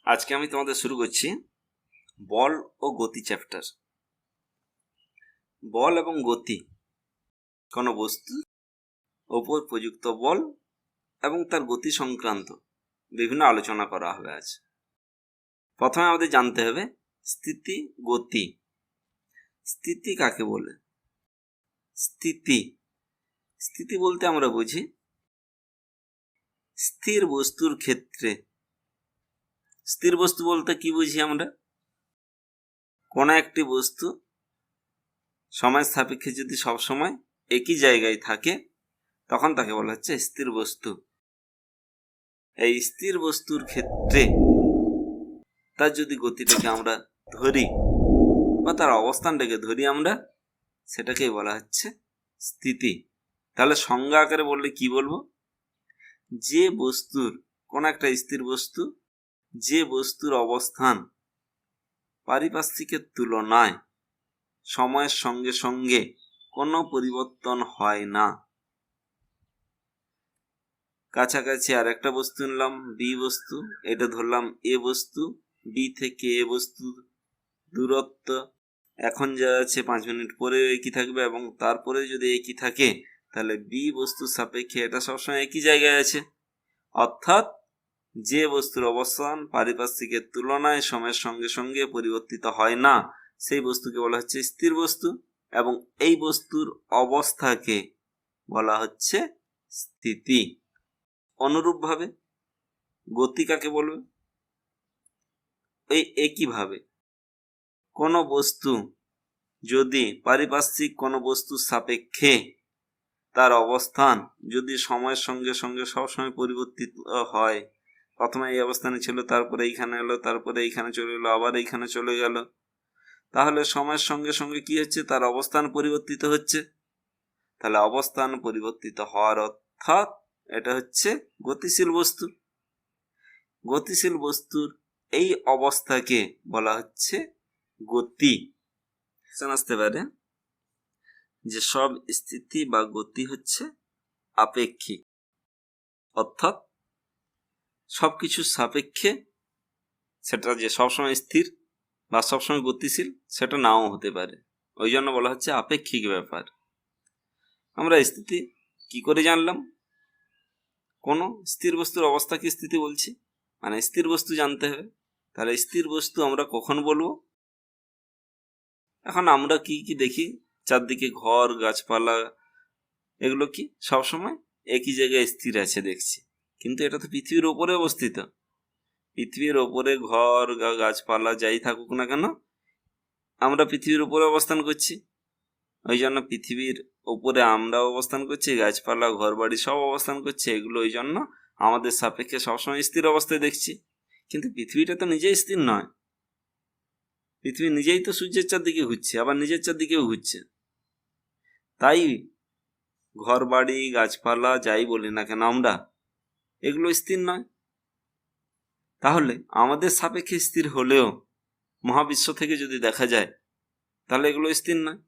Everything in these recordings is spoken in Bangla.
আজকে আমি তোমাদের শুরু করছি বল ও গতি চ্যাপ্টার। বল এবং গতি কোনো বস্তু ওপর প্রযুক্ত বল এবং তার গতি সংক্রান্ত বিভিন্ন আলোচনা করা হবে আজ। প্রথমে আমাদের জানতে হবে স্থিতি গতি। স্থিতি কাকে বলে? স্থিতি স্থিতি বলতে আমরা বুঝি স্থির বস্তুর ক্ষেত্রে। স্থির বস্তু বলতে কি বুঝি আমরা? কোনো একটি বস্তু সময়ের সাপেক্ষে যদি সবসময় একই জায়গায় থাকে তখন তাকে বলা হচ্ছে স্থির বস্তু। এই স্থির বস্তুর ক্ষেত্রে তার যদি গতিটাকে আমরা ধরি বা তার অবস্থানটাকে ধরি আমরা, সেটাকেই বলা হচ্ছে স্থিতি। তাহলে সংজ্ঞা আকারে বললে কি বলবো? যে বস্তুর, কোন একটা স্থির বস্তু, যে বস্তুর অবস্থান পারিপার্শ্বিকের তুলনায় সময়ের সঙ্গে সঙ্গে কোনো পরিবর্তন হয় না। কাছাকাছি আর একটা বস্তু নিলাম, বি বস্তু, এটা ধরলাম এ বস্তু। বি থেকে এ বস্তুর দূরত্ব এখন যা আছে 5 মিনিট পরেও একই থাকবে, এবং তারপরে যদি একই থাকে তাহলে বি বস্তুর সাপেক্ষে এটা সবসময় একই জায়গায় আছে। অর্থাৎ যে বস্তুর অবস্থান পারিপার্শ্বিকের তুলনায় সময়ের সঙ্গে সঙ্গে পরিবর্তিত হয় না, সেই বস্তুকে বলা হচ্ছে স্থির বস্তু, এবং এই বস্তুর অবস্থাকে বলা হচ্ছে স্থিতি। অনুরূপভাবে গতি কাকে বলবে? এই একইভাবে কোনো বস্তু যদি পারিপার্শ্বিক কোনো বস্তুর সাপেক্ষে তার অবস্থান যদি সময়ের সঙ্গে সঙ্গে সবসময় পরিবর্তিত হয়, প্রথমে এই অবস্থানে ছিল, তারপরে এইখানে এলো, তারপরে এইখানে চলে এলো, আবার এইখানে চলে গেল, তাহলে সময়ের সঙ্গে সঙ্গে কি হচ্ছে? তার অবস্থান পরিবর্তিত হচ্ছে। তাহলে অবস্থান পরিবর্তিত হওয়ার অর্থাৎ এটা হচ্ছে গতিশীল বস্তু। গতিশীল বস্তুর এই অবস্থাকে বলা হচ্ছে গতি। আসতে পারে যে সব স্থিতি বা গতি হচ্ছে আপেক্ষিক, অর্থাৎ সবকিছুর সাপেক্ষে সেটা যে সবসময় স্থির বা সবসময় গতিশীল সেটা নাও হতে পারে, ওই জন্য বলা হচ্ছে আপেক্ষিক ব্যাপার। আমরা স্থিতি কি করে জানলাম? কোনো স্থির বস্তুর অবস্থাকে স্থিতি বলছি, মানে স্থির বস্তু জানতে হবে। তাহলে স্থির বস্তু আমরা কখন বলবো? এখন আমরা কি কি দেখি চারদিকে, ঘর, গাছপালা, এগুলো কি সবসময় একই জায়গায় স্থির আছে দেখছি, কিন্তু এটা তো পৃথিবীর ওপরে অবস্থিত। পৃথিবীর ওপরে ঘর, গাছপালা যাই থাকুক না কেন, আমরা পৃথিবীর উপরে অবস্থান করছি, ওই জন্য পৃথিবীর উপরে আমরা অবস্থান করছি, গাছপালা, ঘর বাড়ি সব অবস্থান করছে, এগুলো ওই জন্য আমাদের সাপেক্ষে সবসময় স্থির অবস্থায় দেখছি। কিন্তু পৃথিবীটা তো নিজেই স্থির নয়। পৃথিবী নিজেই তো সূর্যের চারদিকে ঘুরছে, আবার নিজের চারদিকেও ঘুরছে। তাই ঘর বাড়ি, গাছপালা যাই বলি না কেন আমরা, এগুলো স্থির নয়। তাহলে আমাদের সাপেক্ষে স্থির হলেও মহাবিশ্ব থেকে যদি দেখা যায় তাহলে এগুলো স্থির নয়।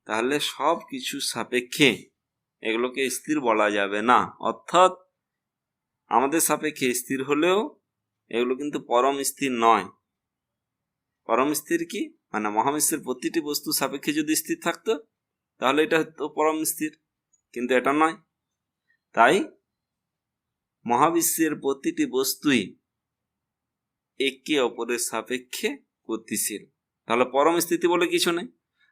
তাহলে সব কিছু সাপেক্ষে এগুলোকে স্থির বলা যাবে না। অর্থাৎ আমাদের সাপেক্ষে স্থির হলেও এগুলো কিন্তু পরম স্থির নয়। পরম স্থির কি? মানে মহাবিশ্বের প্রতিটি বস্তু সাপেক্ষে যদি স্থির থাকতো তাহলে এটা হতো পরম স্থির, কিন্তু এটা নয়। তাই মহাবিশ্বের প্রতিটি বস্তুই একে অপরের সাপেক্ষে গতিশীল। তাহলে পরম স্থিতি বলে কিছু নেই।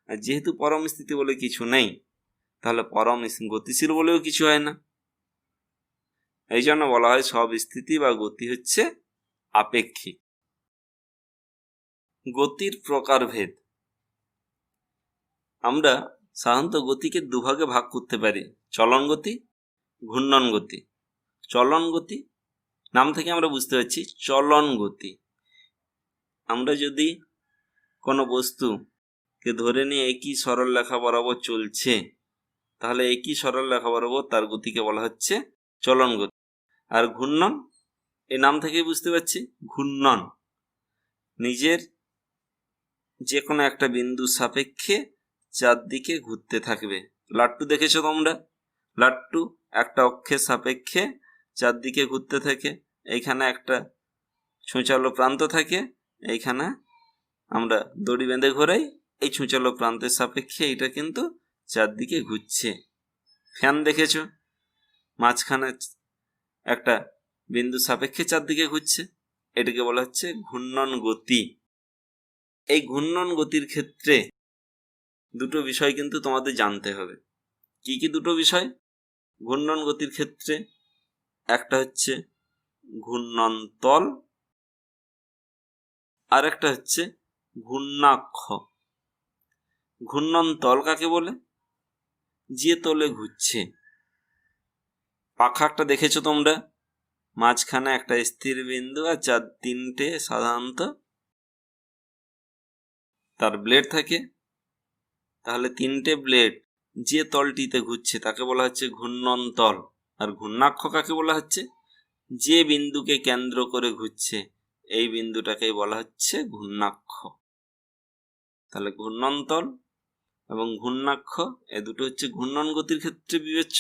আর যেহেতু পরম স্থিতি বলে কিছু নেই, তাহলে পরম গতিশীল বলেও কিছু হয় না। এই জন্য বলা হয় সব স্থিতি বা গতি হচ্ছে আপেক্ষিক। গতির প্রকারভেদ। আমরা সাধারণত গতিকে দুভাগে ভাগ করতে পারি, চলন গতি, ঘূর্ণন গতি। চলন গতি নাম থেকে আমরা বুঝতে পারছি চলন গতি। আমরা যদি কোনো বস্তুকে ধরে নিয়ে একই সরল রেখা বরাবর চলছে, তাহলে একই সরল রেখা বরাবর তার গতিকে বলা হচ্ছে চলন গতি। আর ঘূর্ণন, এই নাম থেকেই বুঝতে পারছি ঘূর্ণন, নিজের যে কোনো একটা বিন্দু সাপেক্ষে চারদিকে ঘুরতে থাকবে। লাট্টু দেখেছো তোমরা? লাট্টু একটা অক্ষের সাপেক্ষে চারদিকে ঘুরতে থাকে। এইখানে একটা ছুঁচালো প্রান্ত থাকে, এইখানে আমরা দড়ি বেঁধে ঘোরাই, এই ছুঁচালো প্রান্তের সাপেক্ষে এটা কিন্তু চারদিকে ঘুরছে। ফ্যান দেখেছো, মাঝখানে একটা বিন্দু সাপেক্ষে চারদিকে ঘুরছে, এটাকে বলা হচ্ছে ঘূর্ণন গতি। এই ঘূর্ণন গতির ক্ষেত্রে দুটো বিষয় কিন্তু তোমাদের জানতে হবে। কি কি দুটো বিষয় ঘূর্ণন গতির ক্ষেত্রে? একটা হচ্ছে ঘূর্ণন তল, আর একটা হচ্ছে ঘূর্ণাক্ষ। ঘূর্ণন তল কাকে বলে? যে তলে ঘুরছে। পাখা একটা দেখেছো তোমরা, মাঝখানে একটা স্থির বিন্দু আর তিনটে সাধারণত তার ব্লেড থাকে। তাহলে তিনটে ব্লেড যে তলটিতে ঘুরছে তাকে বলা হচ্ছে ঘূর্ণন তল। আর ঘূর্ণাক্ষ কাকে বলা হচ্ছে? যে বিন্দুকে কেন্দ্র করে ঘুরছে, এই বিন্দুটাকে বলা হচ্ছে ঘূর্ণাক্ষ। তাহলে ঘূর্ণন তল এবং ঘূর্ণাক্ষ এ দুটো হচ্ছে ঘূর্ণন গতির ক্ষেত্রে বিবেচ্য।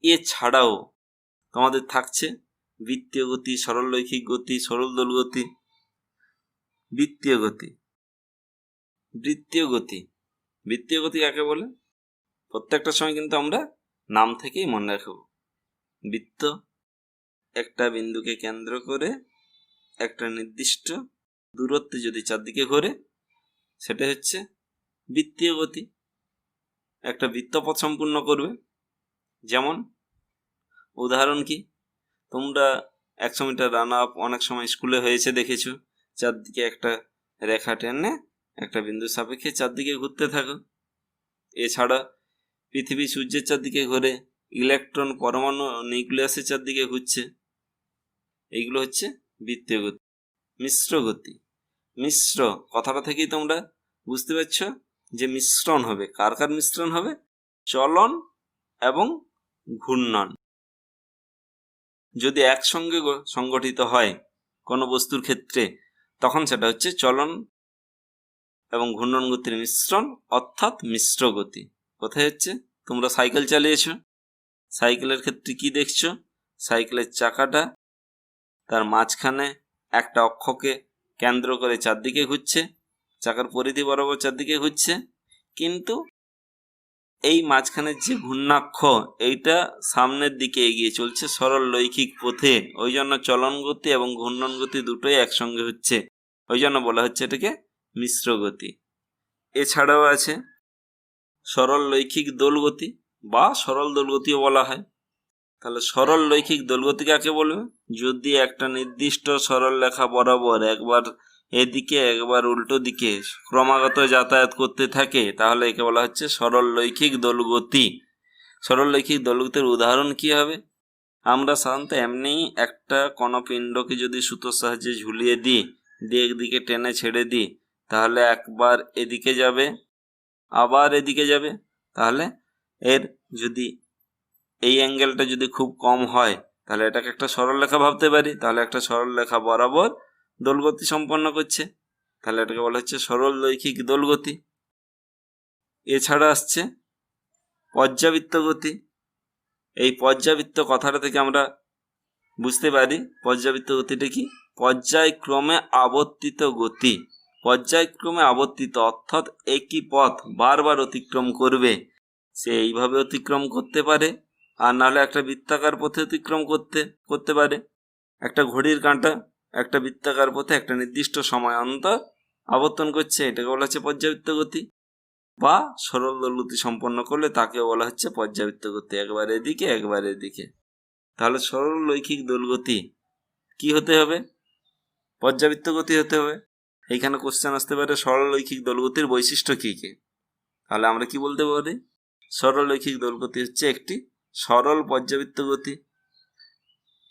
এছাড়াও তোমাদের থাকছে বৃত্তীয় গতি, সরলরৈখিক গতি, সরল দোল গতি। বৃত্তীয় গতি, বৃত্তীয় গতি, বৃত্তীয় গতি কাকে বলে? প্রত্যেকটা সময় কিন্তু আমরা নাম থেকেই মনে রাখবো। বৃত্ত একটা বিন্দুকে কেন্দ্র করে একটা নির্দিষ্ট দূরত্বে যদি চারদিকে ঘোরে, সেটা হচ্ছে বৃত্তীয় গতি। একটা বৃত্তপথ সম্পূর্ণ করবে। যেমন উদাহরণ কি, তোমরা 100 মিটার রান আপ অনেক সময় স্কুলে হয়েছে দেখেছো, চারদিকে একটা রেখা টেনে একটা বিন্দু সাপেক্ষে চারদিকে ঘুরতে থাকো। এছাড়া পৃথিবী সূর্যের চারদিকে ঘুরে, ইলেকট্রন পরমাণু নিউক্লিয়াসের চারদিকে ঘুরছে। এইগুলো হচ্ছে বৃত্তীয় গতি। মিশ্র গতি, মিশ্র কথাটা থেকেই তোমরা বুঝতে পারছো যে মিশ্রণ হবে। কার কার মিশ্রণ হবে? চলন এবং ঘূর্ণন যদি একসঙ্গে সংগঠিত হয় কোনো বস্তুর ক্ষেত্রে, তখন সেটা হচ্ছে চলন এবং ঘূর্ণন গতির মিশ্রণ, অর্থাৎ মিশ্র গতি। কোথায় হচ্ছে? তোমরা সাইকেল চালিয়েছো, সাইকেলের ক্ষেত্রে কি দেখছো? সাইকেলের চাকাটা তার মাঝখানে একটা অক্ষকে কেন্দ্র করে চারদিকে ঘুরছে, চাকার পরিধি বরাবর চারদিকে ঘুরছে, কিন্তু এই মাঝখানের যে ঘূর্ণাক্ষ এইটা সামনের দিকে এগিয়ে চলছে সরল রৈখিক পথে। ওই জন্য চলন গতি এবং ঘূর্ণন গতি দুটোই একসঙ্গে হচ্ছে, ওই জন্য বলা হচ্ছে এটাকে মিশ্র গতি। এছাড়াও আছে সরল রৈখিক দোলগতি বা সরল দোলগতিও বলা হয়। তাহলে সরল রৈখিক দোলগতি কাকে বলবে? যদি একটা নির্দিষ্ট সরল রেখা বরাবর একবার এদিকে একবার উল্টো দিকে ক্রমাগত যাতায়াত করতে থাকে, তাহলে একে বলা হচ্ছে সরল রৈখিক দোলগতি। সরল রৈখিক দোলগতির উদাহরণ কি হবে? আমরা সাধারণত এমনি একটা কণাপিণ্ডকে যদি সুতোর সাহায্যে ঝুলিয়ে দিই, দিয়ে একদিকে টেনে ছেড়ে দিই, তাহলে একবার এদিকে যাবে আবার এদিকে যাবে। তাহলে এর যদি এই অ্যাঙ্গেলটা যদি খুব কম হয়, তাহলে এটাকে একটা সরলরেখা ভাবতে পারি। তাহলে একটা সরলরেখা বরাবর দোলগতি সম্পন্ন করছে, তাহলে এটাকে বলা হচ্ছে সরল রৈখিক দোলগতি। এছাড়া আসছে পর্যাবৃত্ত গতি। এই পর্যাবৃত্ত কথাটা থেকে আমরা বুঝতে পারি পর্যাবৃত্ত গতিটা কি? পর্যায়ক্রমে আবর্তিত গতি। পর্যায়ক্রমে আবর্তিত অর্থাৎ একই পথ বারবার অতিক্রম করবে। সে এইভাবে অতিক্রম করতে পারে, আর নাহলে একটা বৃত্তাকার পথে অতিক্রম করতে পারে। একটা ঘড়ির কাঁটা একটা বৃত্তাকার পথে একটা নির্দিষ্ট সময় অন্তর আবর্তন করছে, এটাকে বলা হচ্ছে পর্যাবৃত্ত গতি। বা সরল দোলগতি সম্পন্ন করলে তাকে বলা হচ্ছে পর্যাবৃত্ত গতি, একবার এদিকে একবার এদিকে। তাহলে সরল রৈখিক দোলগতি কি হতে হবে? পর্যাবৃত্ত গতি হতে হবে। এইখানে কোশ্চেন আসতে পারে সরল রৈখিক দোলগতির বৈশিষ্ট্য কি কি? তাহলে আমরা কি বলতে পারি? সরল রৈখিক দোলগতি হচ্ছে একটি সরল পর্যাবৃত্ত গতি।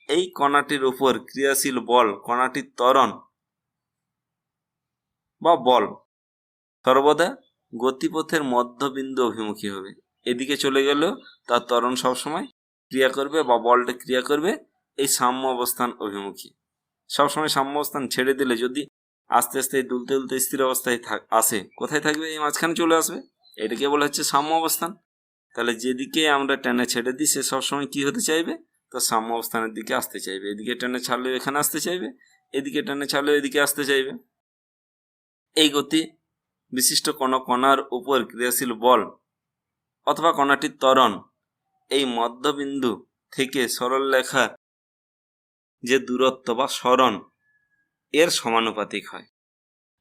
এই কণাটির উপর ক্রিয়াশীল বল, কণাটির ত্বরণ বা বল সর্বদা গতিপথের মধ্যবিন্দু অভিমুখী হবে। এদিকে চলে গেলেও তার ত্বরণ সবসময় ক্রিয়া করবে বা বলটা ক্রিয়া করবে এই সাম্য অবস্থান অভিমুখী। সবসময় সাম্য অবস্থান ছেড়ে দিলে যদি আস্তে আস্তে দুলতে দুলতে স্থির অবস্থায় আসে, কোথায় থাকবে? এই মাঝখানে চলে আসবে। এটাকে বলা হচ্ছে সাম্য অবস্থান। তাহলে যেদিকে আমরা টেনে ছেড়ে দিই সে সবসময় কি হতে চাইবে? তো সাম্য অবস্থানের দিকে আসতে চাইবে। এদিকে টেনে ছাড়লেও এখানে আসতে চাইবে, এদিকে টেনে ছাড়লে এদিকে আসতে চাইবে। এই গতি বিশিষ্ট কোনো কণার উপর ক্রিয়াশীল বল অথবা কণাটির ত্বরণ এই মধ্যবিন্দু থেকে সরলরেখার যে দূরত্ব বা সরণ এর সমানুপাতিক হয়।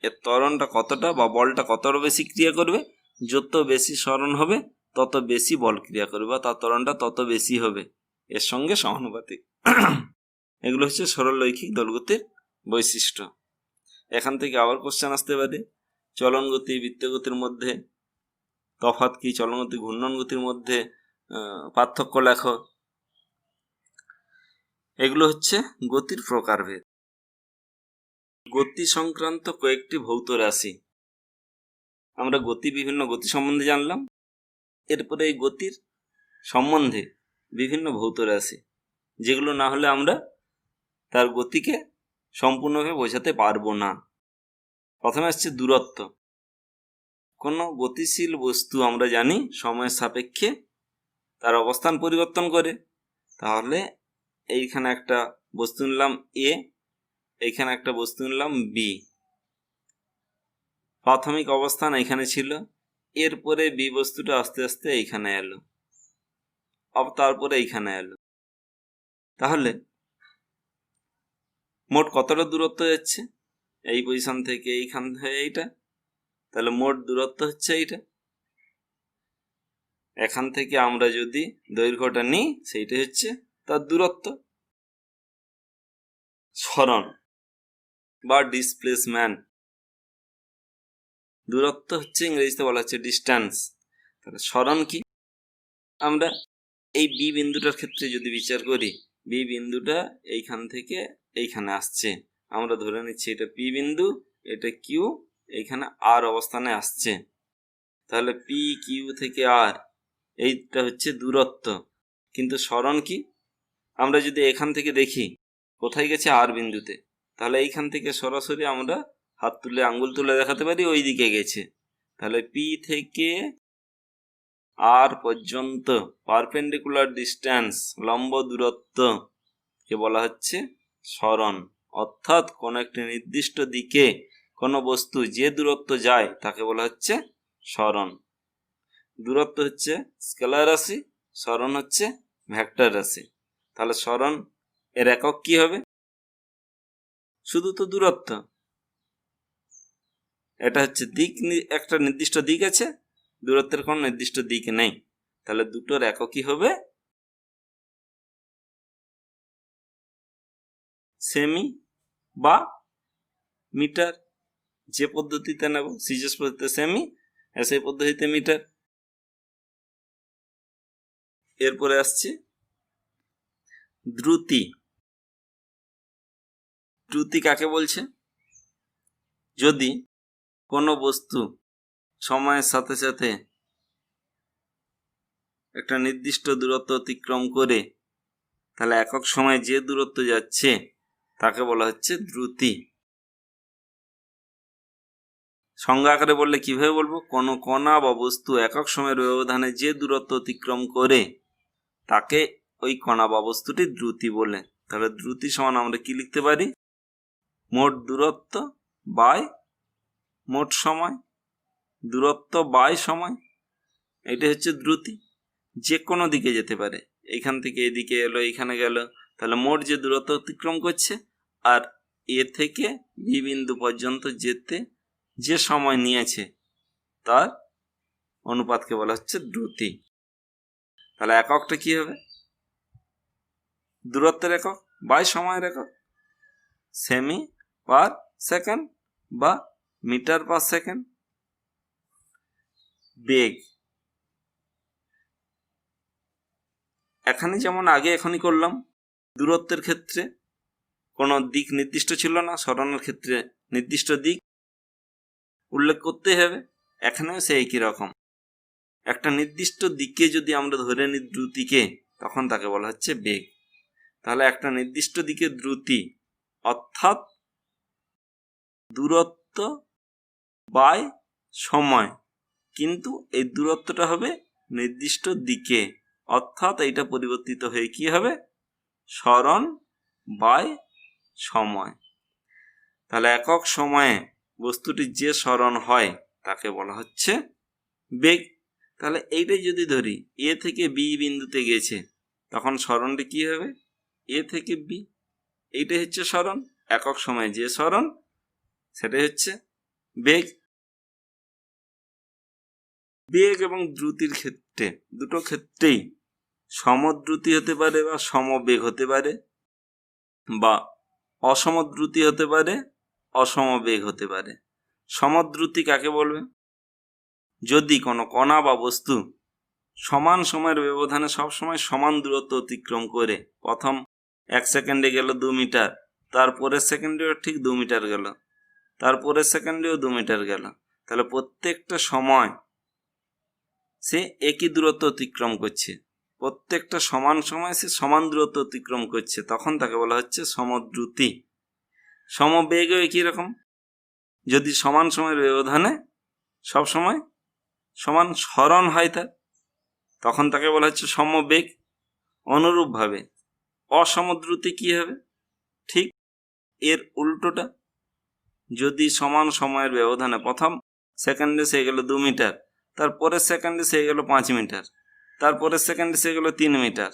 এর ত্বরণটা কতটা বা বলটা কতটা বেশি ক্রিয়া করবে, যত বেশি সরণ হবে তত বেশি বল ক্রিয়া করবে বা তার ত্বরণটা তত বেশি হবে, এর সঙ্গে সমানুপাতিক। এগুলো হচ্ছে সরলরৈখিক দোলগতির বৈশিষ্ট্য। এখান থেকে আবার কোশ্চেন আসতে পারে, চলন গতি বৃত্তগতির মধ্যে তফাৎ কি, চলন গতি ঘূর্ণন গতির মধ্যে পার্থক্য লেখো। এগুলো হচ্ছে গতির প্রকারভেদ। গতি সংক্রান্ত কয়েকটি ভৌত রাশি, আমরা বিভিন্ন গতি সম্বন্ধে জানলাম। এরপরে এই গতির সম্বন্ধে বিভিন্ন ভৌত রাশি, যেগুলো না হলে আমরা তার গতিকে সম্পূর্ণভাবে বোঝাতে পারবো না। প্রথমে আসছে দূরত্ব। কোনো গতিশীল বস্তু আমরা জানি সময়ের সাপেক্ষে তার অবস্থান পরিবর্তন করে। তাহলে এইখানে একটা বস্তু নিলাম এ, এইখানে একটা বস্তু নিলাম বি। প্রাথমিক অবস্থান এখানে ছিল, এরপরে বি বস্তুটা আস্তে আস্তে এইখানে এলো, তারপরে এইখানে এলো। তাহলে মোট কতটা দূরত্ব যাচ্ছে এই পজিশন থেকে এইখান থেকে এইটা, তাহলে মোট দূরত্ব হচ্ছে এইটা। এখান থেকে আমরা যদি দৈর্ঘ্যটা নিই সেইটা হচ্ছে তার দূরত্ব। সরণ বা ডিসপ্লেসমেন্ট, দূরত্ব হচ্ছে ইংরেজিতে বলা হচ্ছে ডিস্ট্যান্স। তাহলে সরণ কি, আমরা এই বি বিন্দুটার ক্ষেত্রে যদি বিচার করি, বি বিন্দুটা এইখান থেকে এইখানে আসছে, আমরা ধরে নিচ্ছি এটা পি বিন্দু, এটা কিউ, এইখানে আর অবস্থানে আসছে। তাহলে পি কিউ থেকে আর, এইটা হচ্ছে দূরত্ব। কিন্তু সরণ কি, আমরা যদি এখান থেকে দেখি কোথায় গেছে আর বিন্দুতে, তাহলে এইখান থেকে সরাসরি আমরা হাত তুলে আঙ্গুল তুলে দেখাতে পারি ওই দিকে গেছে। তাহলে পি থেকে আর পর্যন্ত পারপেন্ডিকুলার ডিস্ট্যান্স, লম্ব দূরত্ব কে বলা হচ্ছে সরণ। অর্থাৎ কোন একটি নির্দিষ্ট দিকে কোন বস্তু যে দূরত্ব যায় তাকে বলা হচ্ছে সরণ। দূরত্ব হচ্ছে স্কেলার রাশি, সরণ হচ্ছে ভেক্টর রাশি। তাহলে সরণ এর একক কি হবে, শুধু তো দূরত্ব। এটা হচ্ছে দিক, একটা নির্দিষ্ট দিক আছে, দূরত্বের কোনো নির্দিষ্ট দিক নেই। তাহলে দুটোর এককই হবে সেমি বা মিটার। যে পদ্ধতিতে নেব, সিজিএস পদ্ধতিতে সেমি, সেই পদ্ধতিতে মিটার। এরপরে আসছে দ্রুতি। দ্রুতি কাকে বলছে, যদি কোনো বস্তু সময়ের সাথে সাথে একটা নির্দিষ্ট দূরত্ব অতিক্রম করে, তাহলে একক সময়ে যে দূরত্ব যাচ্ছে তাকে বলা হচ্ছে দ্রুতি। সংজ্ঞা আকারে বললে কিভাবে বলবো, কোনো কণা বা বস্তু একক সময়ের ব্যবধানে যে দূরত্ব অতিক্রম করে তাকে ওই কণা বা বস্তুটি দ্রুতি বলে। তাহলে দ্রুতি সমান আমরা কি লিখতে পারি, মোট দূরত্ব বাই মোট সময়, দূরত্ব বাই সময়, এটা হচ্ছে দ্রুতি। যে কোনো দিকে যেতে পারে, এইখান থেকে এদিকে এলো, এইখানে গেল, তাহলে মোট যে দূরত্ব অতিক্রম করছে আর এ থেকে বি বিন্দু পর্যন্ত যেতে যে সময় নিয়েছে তার অনুপাতকে বলা হচ্ছে দ্রুতি। তাহলে এককটা কি হবে, দূরত্বের একক বাই সময়ের একক, সেমি পার সেকেন্ড বা মিটার পার সেকেন্ড। বেগ, এখানে যেমন আগে এখনই করলাম, দূরত্বের ক্ষেত্রে কোনো দিক নির্দিষ্ট ছিল না, সরণের ক্ষেত্রে নির্দিষ্ট দিক উল্লেখ করতে হবে। এখানেও সেই একই রকম, একটা নির্দিষ্ট দিকে যদি আমরা ধরে নিই দ্রুতিকে, তখন তাকে বলা হচ্ছে বেগ। তাহলে একটা নির্দিষ্ট দিকে দ্রুতি অর্থাৎ দূরত্ব বাই সময়, কিন্তু এই দূরত্বটা হবে নির্দিষ্ট দিকে, অর্থাৎ এইটা পরিবর্তিত হয়ে কি হবে, সরণ বাই সময়। তাহলে একক সময়ে বস্তুটির যে সরণ হয় তাকে বলা হচ্ছে বেগ। তাহলে এইটাই যদি ধরি এ থেকে বি বিন্দুতে গেছে, তখন সরণটি কি হবে? এ থেকে বি, এইটাই হচ্ছে সরণ। একক সময়ে যে সরণ সেটাই হচ্ছে বেগ। বেগ এবং দ্রুতির ক্ষেত্রে, দুটো ক্ষেত্রেই সমদ্রুতি হতে পারে বা সমবেগ হতে পারে, বা অসমদ্রুতি হতে পারে, অসমবেগ হতে পারে। সমদ্রুতি কাকে বলবে? যদি কোনো কণা বা বস্তু সমান সময়ের ব্যবধানে সবসময় সমান দূরত্ব অতিক্রম করে, প্রথম 1 সেকেন্ডে গেল 2 মিটার, তারপরের সেকেন্ডেও ঠিক 2 মিটার গেল, তারপরের সেকেন্ডেও 2 মিটার গেল, তাহলে প্রত্যেকটা সময় সে একই দূরত্ব অতিক্রম করছে, প্রত্যেকটা সমান সময় সে সমান দূরত্ব অতিক্রম করছে, তখন তাকে বলা হচ্ছে সমদ্রুতি। সমবেগও একই রকম, যদি সমান সময়ের ব্যবধানে সবসময় সমান সরণ হয় তার, তখন তাকে বলা হচ্ছে সমবেগ। অনুরূপভাবে অসমদ্রুতি কি হবে? ঠিক এর উল্টোটা, যদি সমান সময়ের ব্যবধানে প্রথম সেকেন্ডে সে গেল 2 মিটার, তারপরের সেকেন্ডে সে গেল 5 মিটার, তারপরের সেকেন্ডে সে গেল 3 মিটার,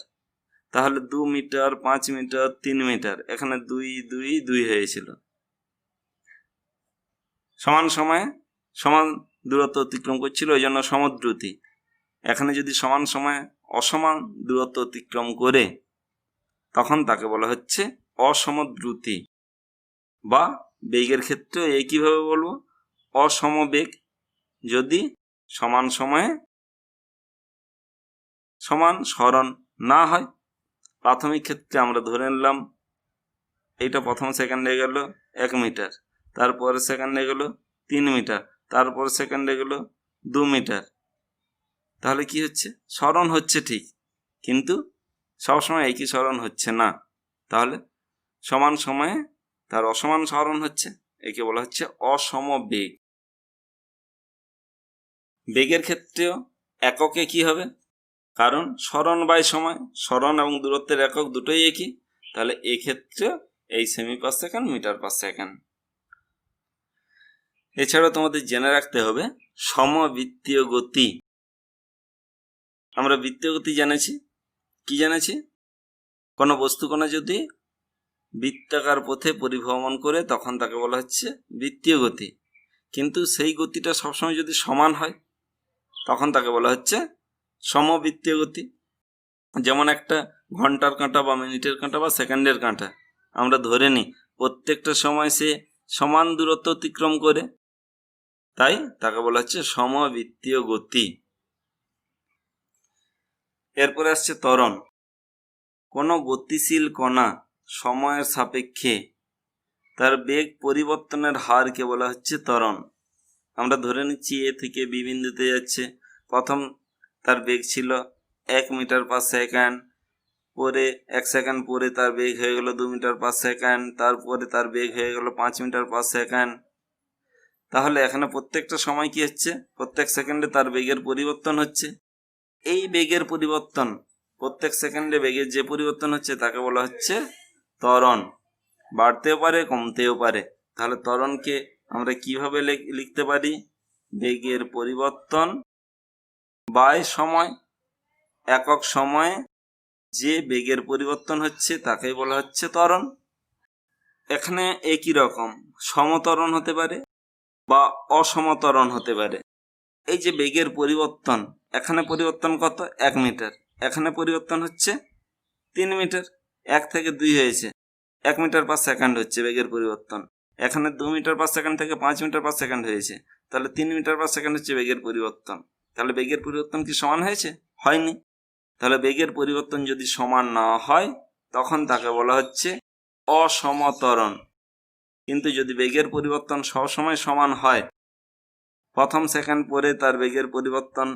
তাহলে 2 মিটার, 5 মিটার, 3 মিটার, এখানে 2 2 2 হয়েছিল। সমান সময়ে সমান দূরত্ব অতিক্রম করছিল, ওই জন্য সমদ্রুতি। এখানে যদি সমান সময়ে অসমান দূরত্ব অতিক্রম করে, তখন তাকে বলা হচ্ছে অসমদ্রুতি। বা বেগের ক্ষেত্রে একইভাবে বলবো, অসমবেগ যদি সমান সময়ে সমান সরণ না হয়। প্রাথমিক ক্ষেত্রে আমরা ধরে নিলাম এইটা প্রথম সেকেন্ডে গেল 1 মিটার, তারপরে সেকেন্ডে গেল 3 মিটার, তারপর সেকেন্ডে গেল 2 মিটার, তাহলে কি হচ্ছে? সরণ হচ্ছে ঠিক, কিন্তু সবসময় একই সরণ হচ্ছে না, তাহলে সমান সময়ে তার অসমান সরণ হচ্ছে, একে বলা হচ্ছে অসমবেগ। বেগের ক্ষেত্রেও এককে কি হবে? কারণ সরণ বাই সময়, সরণ এবং দূরত্বের একক দুটোই একই, তাহলে এক্ষেত্রে এই সেমি per second, metre per second. এছাড়াও তোমাদের জেনে রাখতে হবে সমবৃত্তীয় গতি। আমরা বৃত্তীয় গতি জেনেছি, কি জেনেছি? কোনো বস্তুকণা যদি বৃত্তাকার পথে পরিভ্রমণ করে, তখন তাকে বলা হচ্ছে বৃত্তীয় গতি। কিন্তু সেই গতিটা সবসময় যদি সমান হয়, তখন তাকে বলা হচ্ছে সমবৃত্তীয় গতি। যেমন একটা ঘন্টার কাঁটা বা মিনিটের কাঁটা বা সেকেন্ডের কাঁটা আমরা ধরে নিই প্রত্যেকটা সময় সে সমান দূরত্ব অতিক্রম করে, তাই তাকে বলা হচ্ছে সমবৃত্তীয় গতি। এরপরে আসছে ত্বরণ। কোনো গতিশীল কণা সময়ের সাপেক্ষে তার বেগ পরিবর্তনের হারকে বলা হচ্ছে ত্বরণ। আমরা ধরে নিচ্ছি এ থেকে বি বিন্দুতে যাচ্ছে, প্রথম তার বেগ ছিল 1 মিটার পার সেকেন্ড, পরে 1 সেকেন্ড পরে তার বেগ হয়ে গেল 2 মিটার পার সেকেন্ড, তারপরে তার বেগ হয়ে গেল 5 মিটার পার সেকেন্ড। তাহলে এখানে প্রত্যেকটা সময় কি হচ্ছে? প্রত্যেক সেকেন্ডে তার বেগের পরিবর্তন হচ্ছে। এই বেগের পরিবর্তন, প্রত্যেক সেকেন্ডে বেগের যে পরিবর্তন হচ্ছে তাকে বলা হচ্ছে ত্বরণ। বাড়তেও পারে, কমতেও পারে। তাহলে ত্বরণকে আমরা কিভাবে লিখতে পারি? বেগের পরিবর্তন বাই সময়। একক সময়ে যে বেগের পরিবর্তন হচ্ছে তাকে বলা হচ্ছে ত্বরণ। এখানে একই রকম সমত্বরণ হতে পারে বা অসমত্বরণ হতে পারে। এই যে বেগের পরিবর্তন, এখানে পরিবর্তন কত? 1 মিটার, এখানে পরিবর্তন হচ্ছে 3 মিটার, 1 থেকে 2 হয়েছে, 1 মিটার পার সেকেন্ড হচ্ছে বেগের পরিবর্তন। এখানে 2 মিটার পার সেকেন্ড থেকে 5 মিটার পার সেকেন্ড হয়েছে, তাহলে 3 মিটার পার সেকেন্ড হচ্ছে বেগের পরিবর্তন। তাহলে বেগের পরিবর্তন কি সমান হয়েছে? হয়নি। তাহলে বেগের পরিবর্তন যদি সমান না হয়, তখন তাকে বলা হচ্ছে অসমত্বরণ। কিন্তু যদি বেগের পরিবর্তন সবসময় সমান হয়, প্রথম সেকেন্ড পরে তার বেগের পরিবর্তন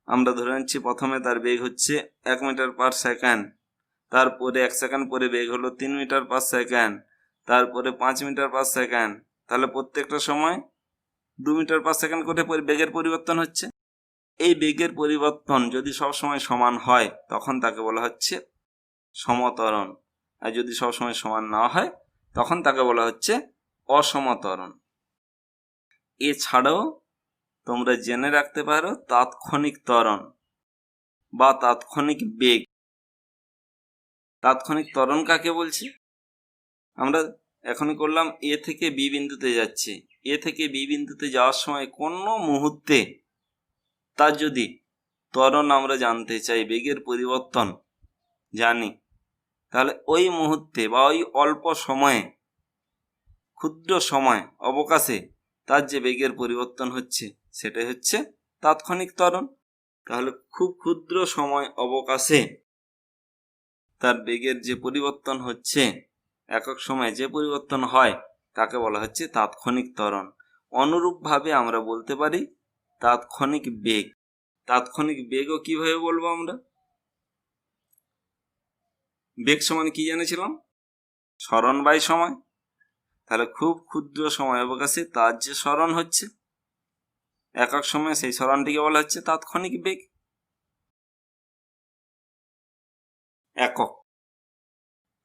আমরা ধরে নিচ্ছি প্রথমে তার বেগ হচ্ছে 1 মিটার পার সেকেন্ড, তারপরে 1 সেকেন্ড পরে বেগ হলো 3 মিটার পার সেকেন্ড, তারপরে 5 মিটার পার সেকেন্ড, তাহলে প্রত্যেকটা সময় 2 মিটার পার সেকেন্ড করে বেগের পরিবর্তন হচ্ছে। এই বেগের পরিবর্তন যদি সবসময় সমান হয়, তখন তাকে বলা হচ্ছে সমত্বরণ। আর যদি সবসময় সমান না হয়, তখন তাকে বলা হচ্ছে অসমত্বরণ। এছাড়াও তোমরা জেনে রাখতে পারো তাৎক্ষণিক ত্বরণ বা তাৎক্ষণিক বেগ। তাৎক্ষণিক ত্বরণ কাকে বলছি? আমরা এখনই করলাম এ থেকে বি বিন্দুতে যাচ্ছি। এ থেকে বি বিন্দুতে যাওয়ার সময় কোনো মুহূর্তে তার যদি ত্বরণ আমরা জানতে চাই, বেগের পরিবর্তন জানি, তাহলে ওই মুহূর্তে বা ওই অল্প সময়ে, ক্ষুদ্র সময় অবকাশে তার যে বেগের পরিবর্তন হচ্ছে সেটাই হচ্ছে তাৎক্ষণিক ত্বরণ। তাহলে খুব ক্ষুদ্র সময় অবকাশে তার বেগের যে পরিবর্তন হচ্ছে, একক সময়ে যে পরিবর্তন হয় তাকে বলা হচ্ছে তাৎক্ষণিক ত্বরণ। অনুরূপভাবে আমরা বলতে পারি তাৎক্ষণিক বেগ। তাৎক্ষণিক বেগও কিভাবে বলবো আমরা? বেগ সমান কি জেনেছিলাম? সরণ বাই সময়। তাহলে খুব ক্ষুদ্র সময় অবকাশে তার যে সরণ হচ্ছে একক সময়ে, সেই সরণটিকে বলা হচ্ছে তাৎক্ষণিক বেগ। একক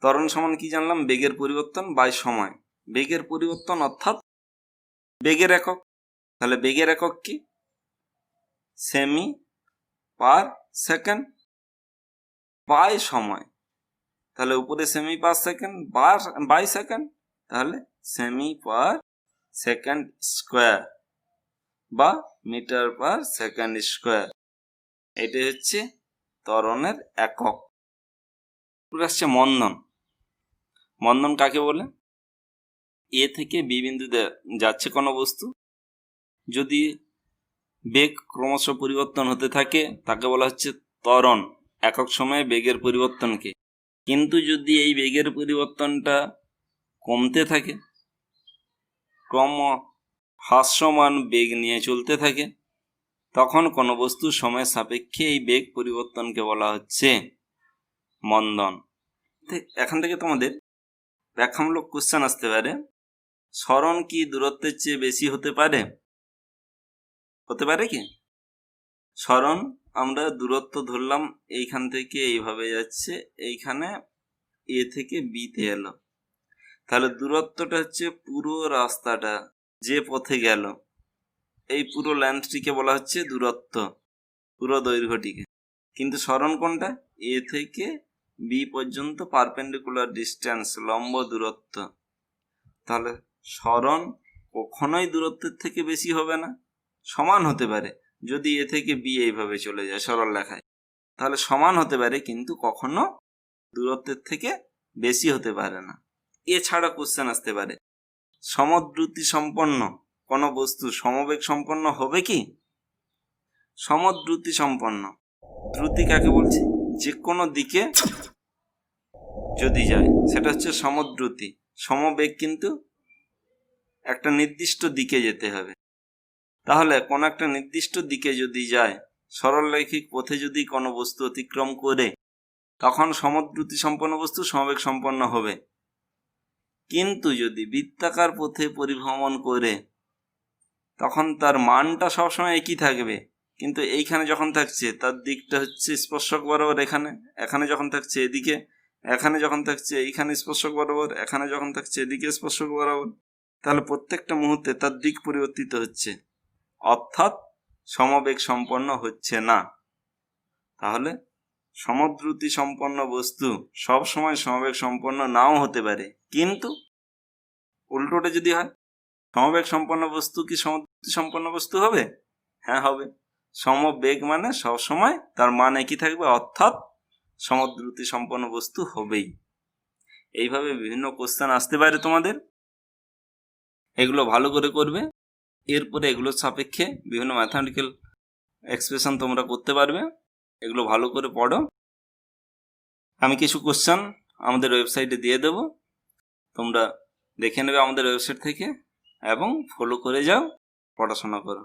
ত্বরণ সমান কি জানলাম? বেগের পরিবর্তন বাই সময়। বেগের পরিবর্তন অর্থাৎ বেগের একক। তাহলে বেগের একক কি? সেমি পার সেকেন্ড বাই সময়। তাহলে উপরে সেমি পার সেকেন্ড বাই সেকেন্ড, তাহলে সেমি পার সেকেন্ড স্কোয়ার বা মিটার পার সেকেন্ড স্কোয়ার। এটাই হচ্ছে ত্বরণের একক। আসছে মন্দন। মন্দন কাকে বলে? এ থেকে বি বিন্দুতে যাচ্ছে কোনো বস্তু, যদি বেগ ক্রমশ পরিবর্তন হতে থাকে তাকে বলা হচ্ছে ত্বরণ, একক সময়ে বেগের পরিবর্তনকে। কিন্তু যদি এই বেগের পরিবর্তনটা কমতে থাকে, ক্রম হ্রাসমান বেগ নিয়ে চলতে থাকে, তখন কোনো বস্তু সময়ের সাপেক্ষে এই বেগ পরিবর্তনকে বলা হচ্ছে মন্দন। এখান থেকে তোমাদের ব্যাখ্যামূলক কোশ্চেন আসতে পারে, সরণ কি দূরত্বের চেয়ে বেশি হতে পারে? হতে পারে কি? সরণ আমরা দূরত্ব ধরলাম, এইখান থেকে এইভাবে যাচ্ছে, এইখানে এ থেকে বিতে এলো। তাহলে দূরত্বটা হচ্ছে পুরো রাস্তাটা যে পথে গেল, এই পুরো লেন্থটিকে বলা হচ্ছে দূরত্ব, পুরো দৈর্ঘ্যটিকে। কিন্তু সরণ কোনটা? এ থেকে বি পর্যন্ত পারপেন্ডিকুলার ডিস্টেন্স, লম্ব দূরত্ব। তাহলে সরণ কখনোই দূরত্বের থেকে বেশি হবে না, সমান হতে পারে। যদি এ থেকে বি এইভাবে চলে যায় সরল রেখায়, তাহলে সমান হতে পারে, কিন্তু কখনো দূরত্বের থেকে বেশি হতে পারে না। এছাড়া কোশ্চেন আসতে পারে, সমদ্রুতি সম্পন্ন কোনো বস্তু সমবেগ সম্পন্ন হবে কি? সমদ্রুতি সম্পন্ন, দ্রুতি কাকে বলছি? যে কোনো দিকে যদি যায় সেটা হচ্ছে সমদ্রুতি। সমবেগ কিন্তু একটা নির্দিষ্ট দিকে যেতে হবে। তাহলে কোনো একটা নির্দিষ্ট দিকে যদি যায়, সরলরৈখিক পথে যদি কোনো বস্তু অতিক্রম করে, তখন সমদ্রুতি সম্পন্ন বস্তু সমবেগ সম্পন্ন হবে। কিন্তু যদি বৃত্তাকার পথে পরিভ্রমণ করে, তখন তার মানটা সবসময় একই থাকবে, কিন্তু এইখানে যখন থাকছে তার দিকটা হচ্ছে স্পর্শক বরাবর, এখানে যখন থাকছে এদিকে, এখানে যখন থাকছে এইখানে স্পর্শক বরাবর, এখানে যখন থাকছে এদিকে স্পর্শক বরাবর। তাহলে প্রত্যেকটা মুহূর্তে তার দিক পরিবর্তিত হচ্ছে, অর্থাৎ সমবেগ সম্পন্ন হচ্ছে না। তাহলে সমদ্রুতি সম্পন্ন বস্তু সব সময় সমবেগ সম্পন্ন নাও হতে পারে, কিন্তু উল্টোটা যদি হয়, সমবেগ সম্পন্ন বস্তু কি সমদ্রুতি সম্পন্ন বস্তু হবে? হ্যাঁ হবে। সমবেগ মানে সবসময় তার মান একই থাকবে, অর্থাৎ সমদ্রুতি সম্পন্ন বস্তু হবেই। এইভাবে বিভিন্ন কোশ্চেন আসতে পারে তোমাদের, এগুলো ভালো করে করবে। এরপরে এগুলোর সাপেক্ষে বিভিন্ন ম্যাথমেটিক্যাল এক্সপ্রেশন তোমরা করতে পারবে। এগুলো ভালো করে পড়ো। আমি কিছু কোশ্চেন আমাদের ওয়েবসাইটে দিয়ে দেব, তোমরা দেখে নেবে আমাদের ওয়েবসাইট থেকে এবং ফলো করে যাও, পড়াশোনা করো।